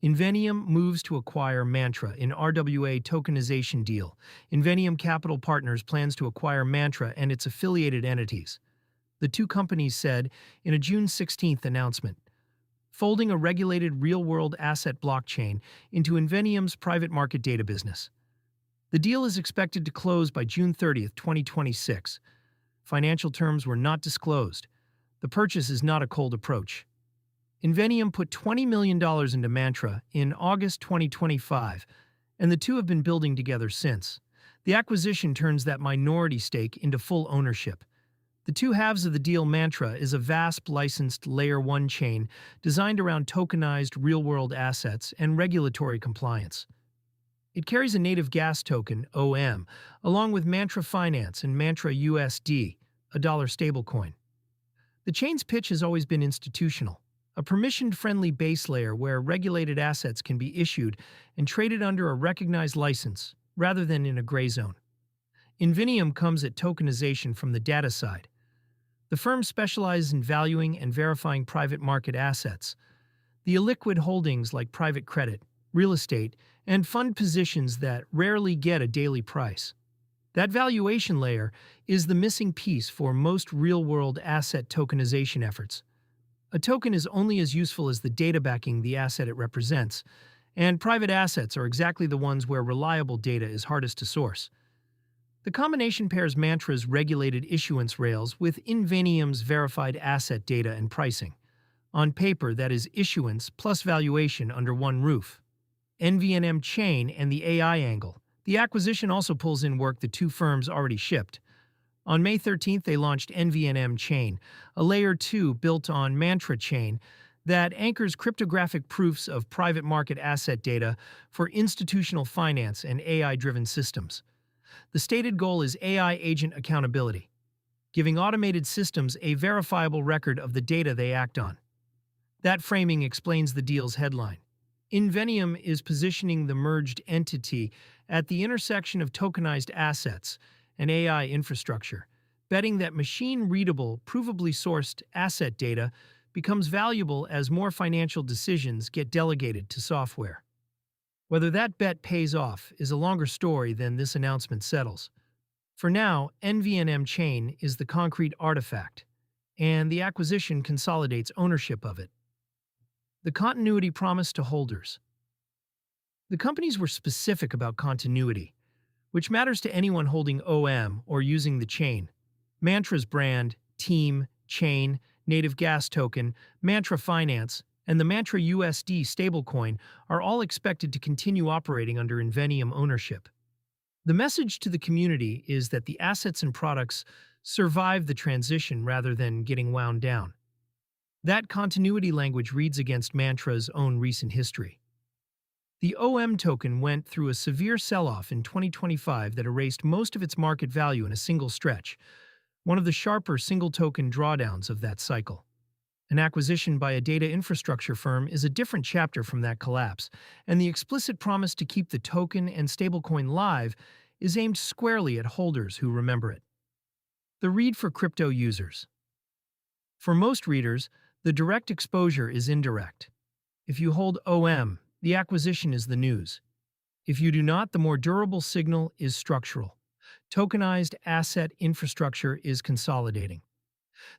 Inveniam moves to acquire Mantra in RWA tokenization deal. Inveniam Capital Partners plans to acquire Mantra and its affiliated entities, the two companies said in a June 16th announcement, folding a regulated real-world asset blockchain into Inveniam's private market data business. The deal is expected to close by June 30th, 2026. Financial terms were not disclosed. The purchase is not a cold approach. Inveniam put $20 million into Mantra in August 2025, and the two have been building together since. The acquisition turns that minority stake into full ownership. The two halves of the deal. Mantra is a VASP-licensed Layer 1 chain designed around tokenized real-world assets and regulatory compliance. It carries a native gas token, OM, along with Mantra Finance and Mantra USD, a dollar stablecoin. The chain's pitch has always been institutional, a permissioned-friendly base layer where regulated assets can be issued and traded under a recognized license, rather than in a gray zone. Inveniam comes at tokenization from the data side. The firm specializes in valuing and verifying private market assets, the illiquid holdings like private credit, real estate, and fund positions that rarely get a daily price. That valuation layer is the missing piece for most real-world asset tokenization efforts. A token is only as useful as the data backing the asset it represents, and private assets are exactly the ones where reliable data is hardest to source. The combination pairs Mantra's regulated issuance rails with Inveniam's verified asset data and pricing. On paper, that is issuance plus valuation under one roof. Inveniam chain and the AI angle. The acquisition also pulls in work the two firms already shipped. On May 13th, they launched Inveniam chain, a Layer 2 built on Mantra chain that anchors cryptographic proofs of private market asset data for institutional finance and AI-driven systems. The stated goal is AI agent accountability, giving automated systems a verifiable record of the data they act on. That framing explains the deal's headline. Inveniam is positioning the merged entity at the intersection of tokenized assets and AI infrastructure, betting that machine-readable, provably sourced asset data becomes valuable as more financial decisions get delegated to software. Whether that bet pays off is a longer story than this announcement settles. For now, Inveniam chain is the concrete artifact, and the acquisition consolidates ownership of it. The continuity promised to holders. The companies were specific about continuity, which matters to anyone holding OM or using the chain. Mantra's brand, team, chain, native gas token, Mantra Finance, and the Mantra USD stablecoin are all expected to continue operating under Inveniam ownership. The message to the community is that the assets and products survive the transition rather than getting wound down. That continuity language reads against Mantra's own recent history. The OM token went through a severe sell-off in 2025 that erased most of its market value in a single stretch, one of the sharper single-token drawdowns of that cycle. An acquisition by a data infrastructure firm is a different chapter from that collapse, and the explicit promise to keep the token and stablecoin live is aimed squarely at holders who remember it. The read for crypto users. For most readers, the direct exposure is indirect. If you hold OM, the acquisition is the news. If you do not, the more durable signal is structural. Tokenized asset infrastructure is consolidating.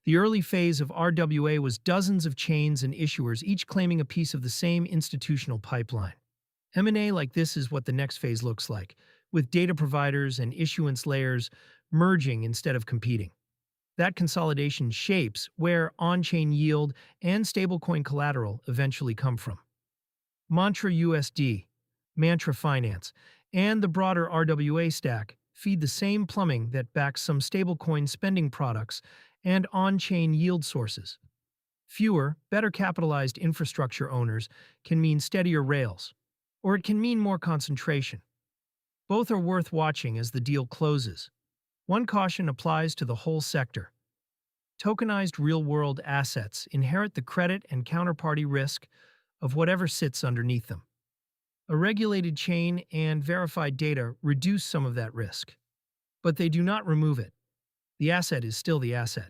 The early phase of RWA was dozens of chains and issuers, each claiming a piece of the same institutional pipeline. M&A like this is what the next phase looks like, with data providers and issuance layers merging instead of competing. That consolidation shapes where on-chain yield and stablecoin collateral eventually come from. Mantra USD, Mantra Finance, and the broader RWA stack feed the same plumbing that backs some stablecoin spending products and on-chain yield sources. Fewer, better capitalized infrastructure owners can mean steadier rails, or it can mean more concentration. Both are worth watching as the deal closes. One caution applies to the whole sector. Tokenized real-world assets inherit the credit and counterparty risk of whatever sits underneath them. A regulated chain and verified data reduce some of that risk, but they do not remove it. The asset is still the asset.